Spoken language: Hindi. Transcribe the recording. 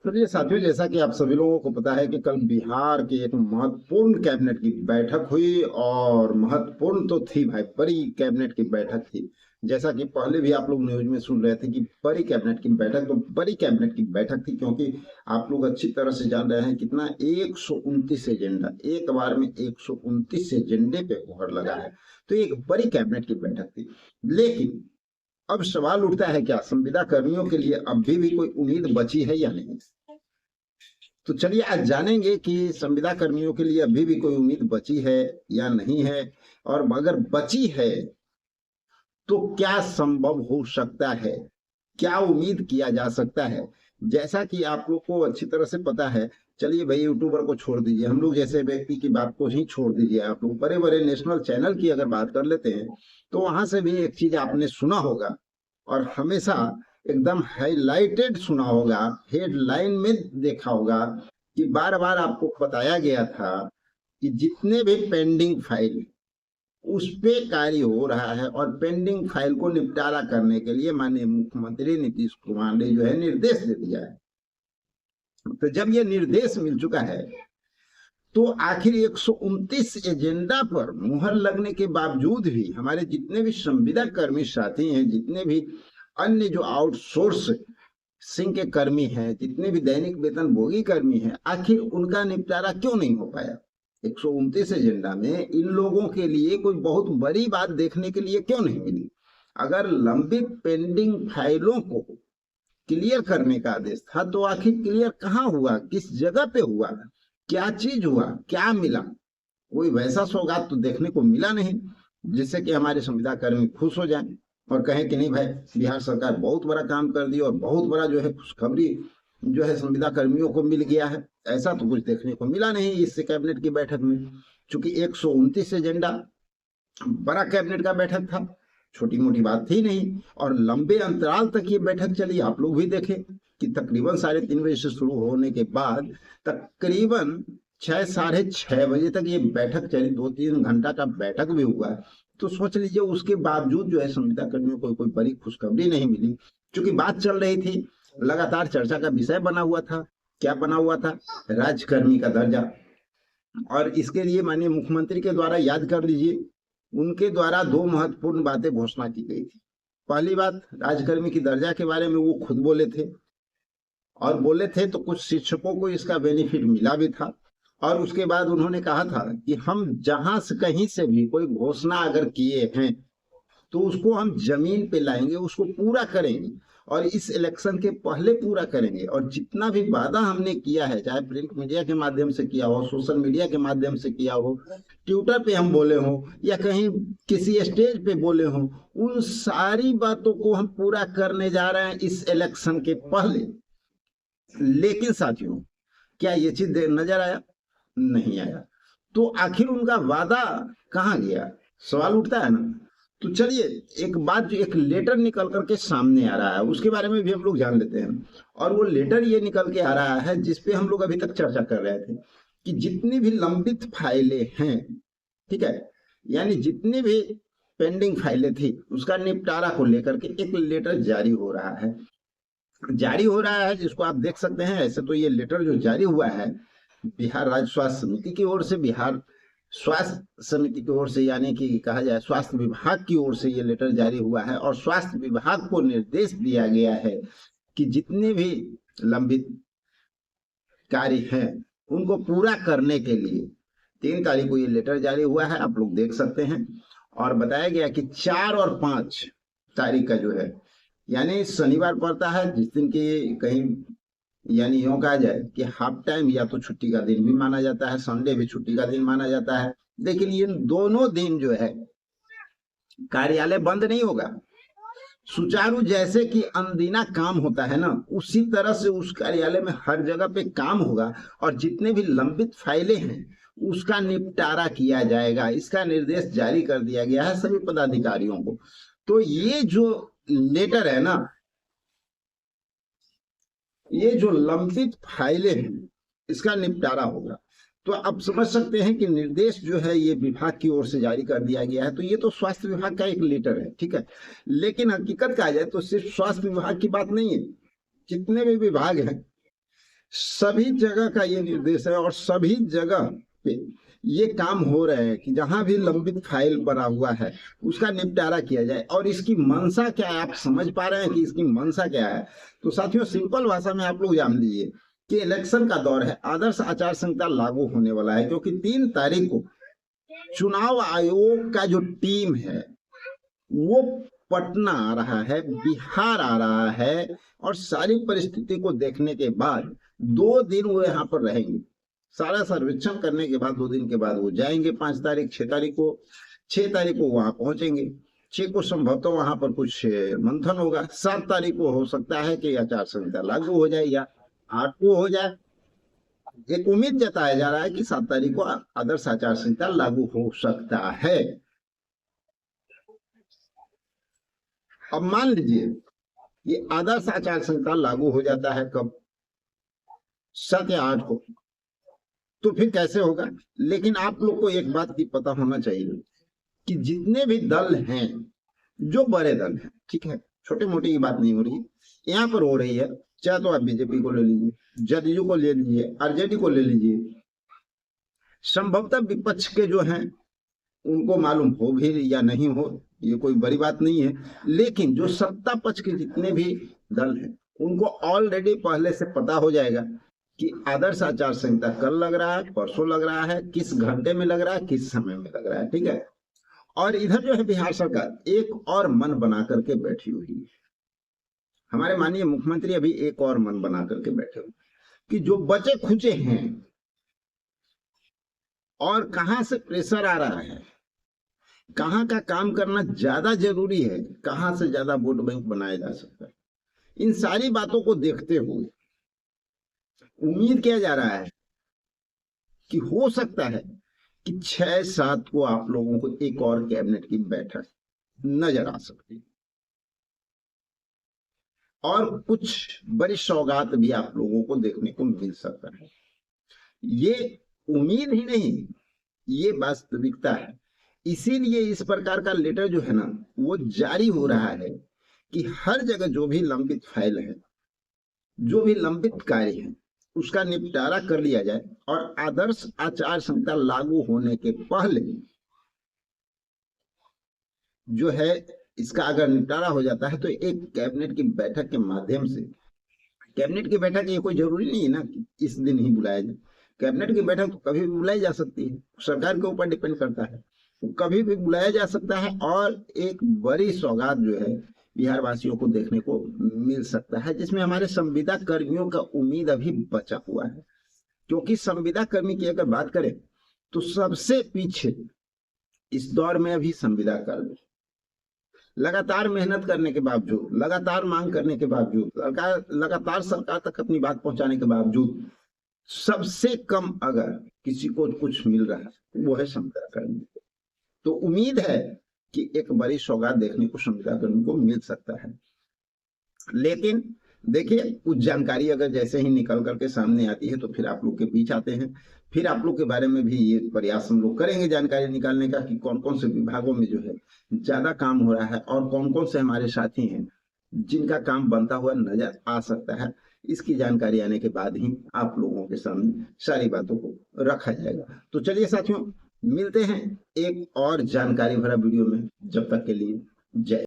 चलिए साथियों, जैसा कि आप सभी लोगों को पता है कि कल बिहार की एक महत्वपूर्ण कैबिनेट की बैठक हुई, और महत्वपूर्ण तो थी भाई, बड़ी कैबिनेट की बैठक थी। जैसा कि पहले भी आप लोग न्यूज में सुन रहे थे कि बड़ी कैबिनेट की बैठक, तो बड़ी कैबिनेट की बैठक थी, क्योंकि आप लोग अच्छी तरह से जान रहे हैं कितना 129 एजेंडा, एक बार में 129 एजेंडे पे मुहर लगा है। तो एक बड़ी कैबिनेट की बैठक थी। लेकिन अब सवाल उठता है, क्या संविदा कर्मियों के लिए अभी भी कोई उम्मीद बची है या नहीं? तो चलिए आज जानेंगे कि संविदा कर्मियों के लिए अभी भी कोई उम्मीद बची है या नहीं है, और अगर बची है तो क्या संभव हो सकता है, क्या उम्मीद किया जा सकता है। जैसा कि आप लोग को अच्छी तरह से पता है, चलिए भाई यूट्यूबर को छोड़ दीजिए, हम लोग जैसे व्यक्ति की बात को ही छोड़ दीजिए, आप लोग बड़े बड़े नेशनल चैनल की अगर बात कर लेते हैं तो वहां से भी एक चीज आपने सुना होगा, और हमेशा एकदम हाईलाइटेड सुना होगा, हेडलाइन में देखा होगा कि बार बार आपको बताया गया था कि जितने भी पेंडिंग फाइल उस पे कार्य हो रहा है, और पेंडिंग फाइल को निपटारा करने के लिए माननीय मुख्यमंत्री नीतीश कुमार ने जो है निर्देश दे दिया है। तो जब ये निर्देश मिल चुका है तो आखिर 129 एजेंडा पर मुहर लगने के बावजूद भी हमारे जितने भी संविदा कर्मी साथी हैं, जितने भी अन्य जो आउटसोर्स सिंह के कर्मी हैं, जितने भी दैनिक वेतन भोगी कर्मी हैं, आखिर उनका निपटारा क्यों नहीं हो पाया? 129 एजेंडा में इन लोगों के लिए कोई बहुत बड़ी बात देखने के लिए क्यों नहीं मिली? अगर लंबित पेंडिंग फाइलों को क्लियर करने का आदेश था तो आखिर क्लियर कहाँ हुआ, किस जगह पे हुआ, क्या चीज हुआ, क्या मिला? कोई वैसा सौगात तो देखने को मिला नहीं जिससे कि हमारे संविदा कर्मी खुश हो जाएं और कहें कि नहीं भाई, बिहार सरकार बहुत बड़ा काम कर दी और बहुत बड़ा जो है खुशखबरी जो है संविदा कर्मियों को मिल गया है। ऐसा तो कुछ देखने को मिला नहीं इस कैबिनेट की बैठक में। चूंकि 129 एजेंडा बड़ा कैबिनेट का बैठक था, छोटी मोटी बात थी नहीं, और लंबे अंतराल तक ये बैठक चली। आप लोग भी देखें कि तकरीबन 3:30 बजे से शुरू होने के बाद तकरीबन 6-6:30 बजे तक ये बैठक चली, 2-3 घंटा का बैठक भी हुआ। तो सोच लीजिए उसके बावजूद जो है संविदा कर्मियों को कोई बड़ी खुशखबरी नहीं मिली। क्योंकि बात चल रही थी, लगातार चर्चा का विषय बना हुआ था। क्या बना हुआ था? राज्यकर्मी का दर्जा। और इसके लिए माननीय मुख्यमंत्री के द्वारा, याद कर लीजिए, उनके द्वारा 2 महत्वपूर्ण बातें घोषणा की गई थी। पहली बात, राज्यकर्मी की दर्जा के बारे में वो खुद बोले थे, और बोले थे तो कुछ शिक्षकों को इसका बेनिफिट मिला भी था। और उसके बाद उन्होंने कहा था कि हम जहां से कहीं से भी कोई घोषणा अगर किए हैं तो उसको हम जमीन पे लाएंगे, उसको पूरा करेंगे, और इस इलेक्शन के पहले पूरा करेंगे। और जितना भी वादा हमने किया है, चाहे प्रिंट मीडिया के माध्यम से किया हो, सोशल मीडिया के माध्यम से किया हो, ट्विटर पे हम बोले हो, या कहीं किसी स्टेज पे बोले हो, उन सारी बातों को हम पूरा करने जा रहे हैं इस इलेक्शन के पहले। लेकिन साथियों, क्या ये चीज नजर आया? नहीं आया। तो आखिर उनका वादा कहाँ गया, सवाल उठता है ना। तो चलिए एक बात, जो एक लेटर निकल करके सामने आ रहा है उसके बारे में भी हम लोग जान लेते हैं। और वो लेटर ये निकल के आ रहा है जिसपे हम लोग अभी तक चर्चा कर रहे थे कि जितनी भी लंबित फाइलें हैं, ठीक है, यानी जितनी भी पेंडिंग फाइलें थी उसका निपटारा को लेकर के एक लेटर जारी हो रहा है। जिसको आप देख सकते हैं। ऐसे तो ये लेटर जो जारी हुआ है बिहार राज्य स्वास्थ्य समिति की ओर से, बिहार स्वास्थ्य समिति की ओर से, यानी कि कहा जाए स्वास्थ्य विभाग की ओर से ये लेटर जारी हुआ है। और स्वास्थ्य विभाग को निर्देश दिया गया है कि जितने भी लंबित कार्य हैं उनको पूरा करने के लिए 3 तारीख को ये लेटर जारी हुआ है, आप लोग देख सकते हैं। और बताया गया कि 4 और 5 तारीख का जो है, यानी शनिवार पड़ता है, जिस दिन की कहीं यानी यूं कहा जाए कि हाफ टाइम या तो छुट्टी का दिन भी माना जाता है, संडे भी छुट्टी का दिन माना जाता है। लेकिन ये दोनों दिन जो है कार्यालय बंद नहीं होगा। सुचारू जैसे कि अनदीना काम होता है ना, उसी तरह से उस कार्यालय में हर जगह पे काम होगा, और जितने भी लंबित फाइलें हैं उसका निपटारा किया जाएगा। इसका निर्देश जारी कर दिया गया है सभी पदाधिकारियों को। तो ये जो लेटर है ना, ये जो लंबित फाइलें हैं इसका निपटारा होगा। तो आप समझ सकते हैं कि निर्देश जो है ये विभाग की ओर से जारी कर दिया गया है। तो ये तो स्वास्थ्य विभाग का एक लेटर है, ठीक है। लेकिन हकीकत कहा जाए तो सिर्फ स्वास्थ्य विभाग की बात नहीं है, जितने भी विभाग हैं सभी जगह का ये निर्देश है और सभी जगह पे ये काम हो रहे हैं कि जहां भी लंबित फाइल बना हुआ है उसका निपटारा किया जाए। और इसकी मंशा क्या है, आप समझ पा रहे हैं कि इसकी मंशा क्या है? तो साथियों, सिंपल भाषा में आप लोग जान लीजिए कि इलेक्शन का दौर है, आदर्श आचार संहिता लागू होने वाला है, क्योंकि 3 तारीख को चुनाव आयोग का जो टीम है वो पटना आ रहा है, बिहार आ रहा है, और सारी परिस्थिति को देखने के बाद 2 दिन वो यहाँ पर रहेंगे। सारा सर्वेक्षण करने के बाद 2 दिन के बाद वो जाएंगे। 5 तारीख 6 तारीख को 6 तारीख को वहां पहुंचेंगे। 6 को संभवतः वहां पर कुछ मंथन होगा। 7 तारीख को हो सकता है कि आचार संहिता लागू हो जाए या 8 को हो जाए। एक उम्मीद जताया जा रहा है कि 7 तारीख को आदर्श आचार संहिता लागू हो सकता है। अब मान लीजिए ये आदर्श आचार संहिता लागू हो जाता है कब? 7 या 8 को। तो फिर कैसे होगा? लेकिन आप लोग को एक बात की पता होना चाहिए कि जितने भी दल हैं, जो बड़े दल हैं, ठीक है, छोटे मोटे की बात नहीं हो रही, यहाँ पर हो रही है। चाहे तो आप बीजेपी को ले लीजिए, जदयू को ले लीजिए, आरजेडी को ले लीजिए, संभवतः विपक्ष के जो हैं उनको मालूम हो भी या नहीं हो, ये कोई बड़ी बात नहीं है। लेकिन जो सत्ता पक्ष के जितने भी दल हैं उनको ऑलरेडी पहले से पता हो जाएगा कि आदर्श आचार संहिता कल लग रहा है, परसों लग रहा है, किस घंटे में लग रहा है, किस समय में लग रहा है, ठीक है। और इधर जो है बिहार सरकार एक और मन बना करके बैठी हुई है। हमारे माननीय मुख्यमंत्री अभी एक और मन बना करके बैठे हुए कि जो बचे खुचे हैं और कहां से प्रेशर आ रहा है, कहां का काम करना ज्यादा जरूरी है, कहां से ज्यादा वोट बैंक बनाया जा सकता है, इन सारी बातों को देखते हुए उम्मीद किया जा रहा है कि हो सकता है कि 6-7 को आप लोगों को एक और कैबिनेट की बैठक नजर आ सकती है और कुछ बड़ी सौगात भी आप लोगों को देखने को मिल सकता है। ये उम्मीद ही नहीं, ये वास्तविकता है। इसीलिए इस प्रकार का लेटर जो है ना वो जारी हो रहा है कि हर जगह जो भी लंबित फाइल है, जो भी लंबित कार्य है, उसका निपटारा कर लिया जाए और आदर्श आचार संहिता लागू होने के पहले जो है इसका अगर निपटारा हो जाता है तो एक कैबिनेट की बैठक के माध्यम से, कैबिनेट की बैठक ये कोई जरूरी नहीं है ना कि इस दिन ही बुलाया जाए। कैबिनेट की बैठक तो कभी भी बुलाई जा सकती है, सरकार के ऊपर डिपेंड करता है, तो कभी भी बुलाया जा सकता है और एक बड़ी सौगात जो है बिहार वासियों को देखने को मिल सकता है, जिसमें हमारे संविदा कर्मियों का उम्मीद अभी बचा हुआ है। क्योंकि संविदा कर्मी की अगर बात करें तो सबसे पीछे इस दौर में अभी संविदा कर्मी लगातार मेहनत करने के बावजूद, लगातार मांग करने के बावजूद, लगातार सरकार तक अपनी बात पहुंचाने के बावजूद सबसे कम अगर किसी को कुछ मिल रहा है वो है संविदा कर्मी। तो उम्मीद है कि एक बड़ी सौगात देखने को संविदा कर्मी को मिल सकता है। लेकिन देखिए कुछ जानकारी अगर जैसे ही निकल करके सामने आती है तो फिर आप लोग के बीच आते हैं, फिर आप लोग के बारे में भी ये प्रयास हम लोग करेंगे जानकारी निकालने का कि कौन कौन से विभागों में जो है ज्यादा काम हो रहा है और कौन कौन से हमारे साथी हैं जिनका काम बनता हुआ नजर आ सकता है। इसकी जानकारी आने के बाद ही आप लोगों के सामने सारी बातों को रखा जाएगा। तो चलिए साथियों, मिलते हैं एक और जानकारी भरा वीडियो में। जब तक के लिए जय।